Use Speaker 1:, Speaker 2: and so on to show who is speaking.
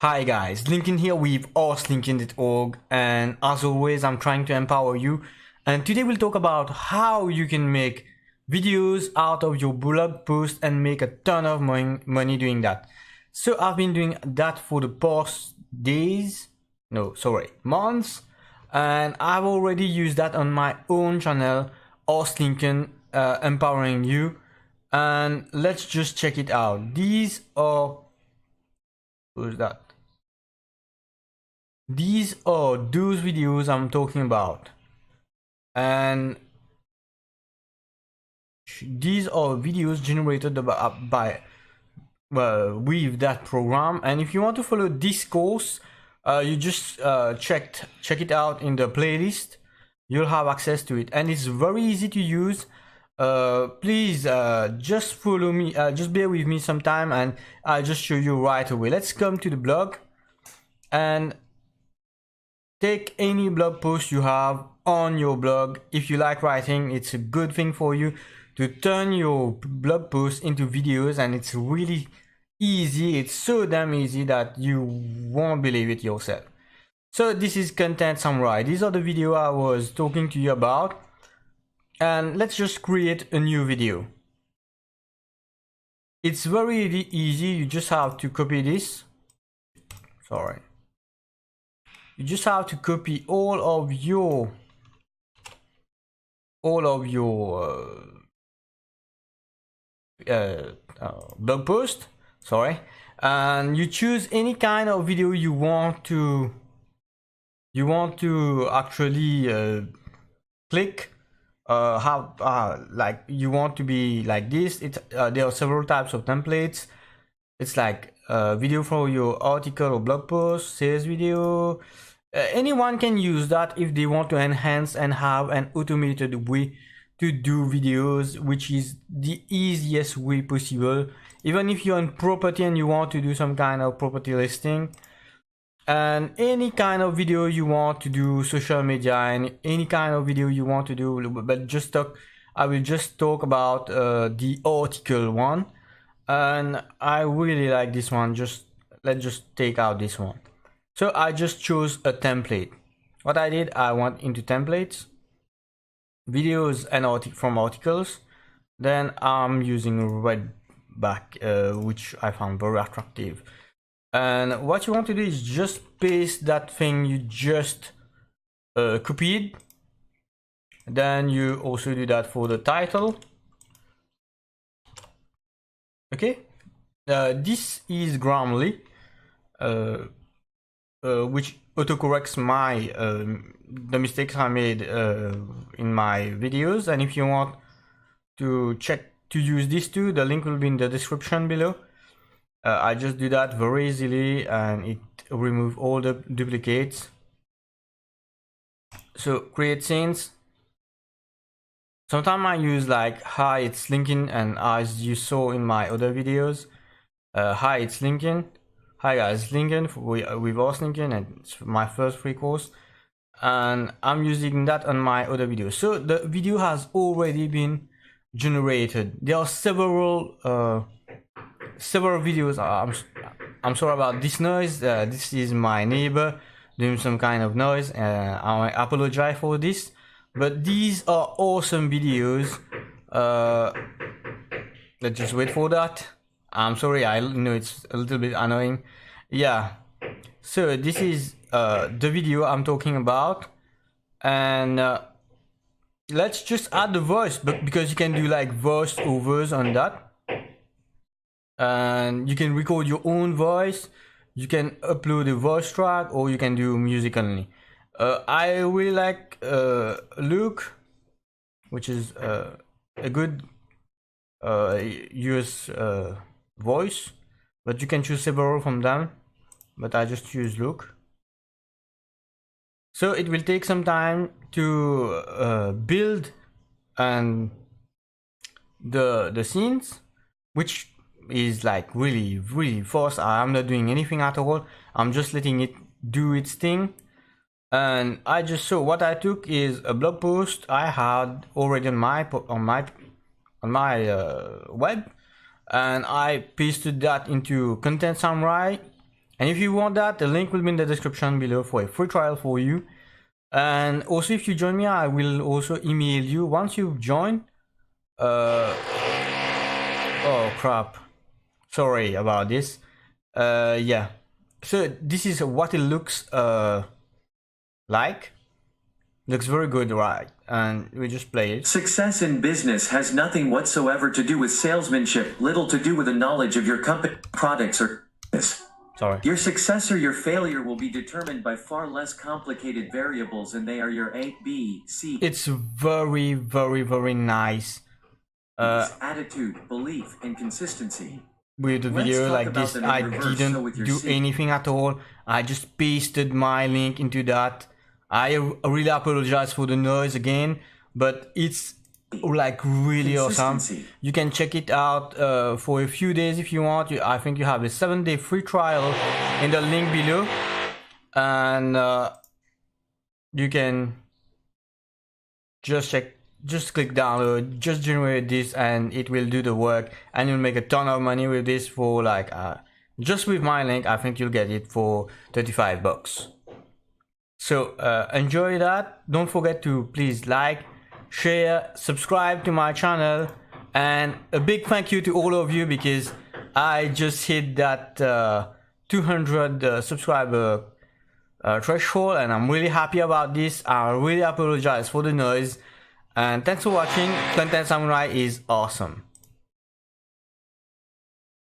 Speaker 1: Hi guys, Lincoln here with asklincoln.org, and as always I'm trying to empower you, and today we'll talk about how you can make videos out of your blog post and make a ton of money doing that. So I've been doing that for the past months, and I've already used that on my own channel, Ask Lincoln, empowering you. And let's just check it out. These are those videos I'm talking about, and these are videos generated with that program. And if you want to follow this course, you just check it out in the playlist. You'll have access to it, and it's very easy to use. Please just follow me, just bear with me some time, and I'll just show you right away. Let's come to the blog and take any blog post you have on your blog. If you like writing, it's a good thing for you to turn your blog post into videos, and it's really easy. It's so damn easy that you won't believe it yourself. So this is Content Samurai. These are the video I was talking to you about, and let's just create a new video. It's very easy. You just have to copy this. You just have to copy all of your blog post, and you choose any kind of video you want to actually click. Like you want to be like this. There are several types of templates. It's like video for your article or blog post, sales video. Anyone can use that if they want to enhance and have an automated way to do videos, which is the easiest way possible. Even if you're in property and you want to do some kind of property listing, and any kind of video you want to do, social media, and any kind of video you want to do, but I will just talk about the article one. And I really like this one. Let's just take out this one. So I just chose a template. What I did, I went into templates, videos and from articles. Then I'm using Redback, which I found very attractive. And what you want to do is just paste that thing you just copied. Then you also do that for the title. Okay, this is Grammarly, which autocorrects the mistakes I made in my videos. And if you want to check to use this too, the link will be in the description below. I just do that very easily, and it removes all the duplicates. So create scenes. Sometimes I use like hi, it's Lincoln, and as you saw in my other videos, hi, it's Lincoln. Hi guys, Lincoln with Ask Lincoln, and it's my first free course, and I'm using that on my other videos. So the video has already been generated. There are several videos. I'm sorry about this noise. This is my neighbor doing some kind of noise. I apologize for this, but these are awesome videos. Let's just wait for that. I'm sorry, I know it's a little bit annoying. Yeah, so this is the video I'm talking about, and let's just add the voice, but because you can do like voice overs on that, and you can record your own voice. You can upload a voice track, or you can do music only. I really like Luke, which is a good US voice, but you can choose several from them, but I just use Luke. So it will take some time to build and the scenes, which is like really fast. I'm not doing anything at all. I'm just letting it do its thing. And I just saw what I took is a blog post I had already on my web, and I pasted that into Content Samurai, And if you want that, the link will be in the description below for a free trial for you. And also, if you join me, I will also email you once you join. Oh crap, sorry about this. Yeah, so this is what it looks like. Looks very good, right? And we just play it.
Speaker 2: Success in business has nothing whatsoever to do with salesmanship, little to do with the knowledge of your company, products, or business.
Speaker 1: Sorry.
Speaker 2: Your success or your failure will be determined by far less complicated variables, and they are your A, B, C.
Speaker 1: It's very, very, very nice.
Speaker 2: Attitude, belief, and consistency.
Speaker 1: With the video like this, I didn't do anything at all. I just pasted my link into that. I really apologize for the noise again, but it's like really awesome. You can check it out for a few days if you want. I think you have a 7-day free trial in the link below, and you can just click download, just generate this, and it will do the work, and you'll make a ton of money with this for like just with my link. I think you'll get it for 35 bucks. So enjoy that. Don't forget to please like, share, subscribe to my channel, and a big thank you to all of you because I just hit that 200 subscriber threshold, and I'm really happy about this. I really apologize for the noise, and thanks for watching. Content Samurai is awesome.